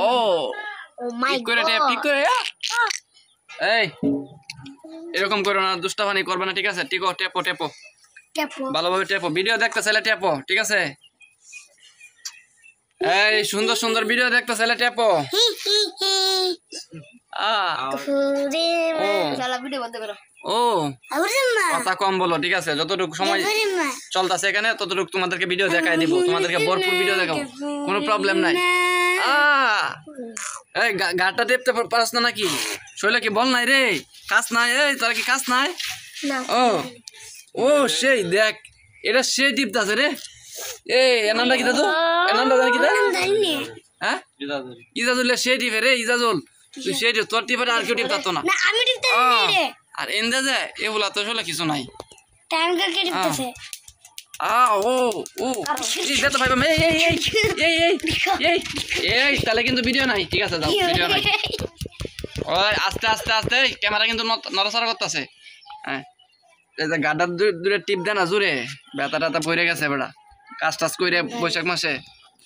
ও ঠিক করে ট্যাপ ঠিক করে এই এরকম করো না দুষ্টামি করবে না ঠিক আছে টিকো টেপো টেপো ভালোভাবে টেপো ভিডিও দেখতে চাইলে টেপো ঠিক আছে এই সুন্দর সুন্দর ভিডিও দেখতে চাইলে টেপো ও কথা কম বলো ঠিক আছে যতটুকু সময় চলতেছে এখানে ততটুকু তোমাদেরকে ভিডিও দেখাই দিব তোমাদেরকে ভরপুর ভিডিও দেখাবো কোনো প্রবলেম নাই এই গাটা টেপতে পারছ না নাকি শৈলে কি বল নাই রে কাজ নাই এই তোরা কি কাজ নাই ও ও সেই দেখ এটা সেই টিপতাছে রে এই এনান্ডা কি দাদু এনান্ডা জানি কি দা হ্যাঁ ইজাজুল সেই টিপে রে ইজাজুল তুই সেই টিপ তোর টিপে আর কেউ টিপতাতো না আমি টিপতাছি রে আর এন্দা যায় এগুলা তো আসলে কিছু নাই টাইম কাকে টিপতেছে ও ও এই দেখতে ভাই এই তাহলে কিন্তু ভিডিও নাই ঠিক আছে যাও ভিডিও নাই ওই আস্তে আস্তে আস্তে ক্যামেরা কিন্তু নড়াচড়া করতেছে হ্যাঁ এই যে গাডার দূরে টিপ দেয় না জোরে ব্যথা ট্যাথা পড়ে গেছে বেড়া কাজ টাজ করে বৈশাখ মাসে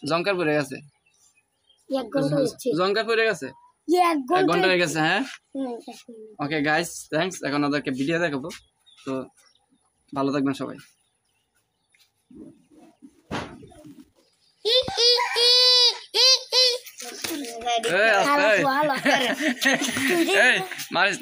জঙ্কার পড়ে গেছে জঙ্কার পড়ে গেছে 1 ঘন্টা হয়ে গেছে হ্যাঁ ওকে গাইস থ্যাঙ্কস এখন ওদেরকে ভিডিও দেখাবো তো ভালো থাকবেন সবাই এই মারিস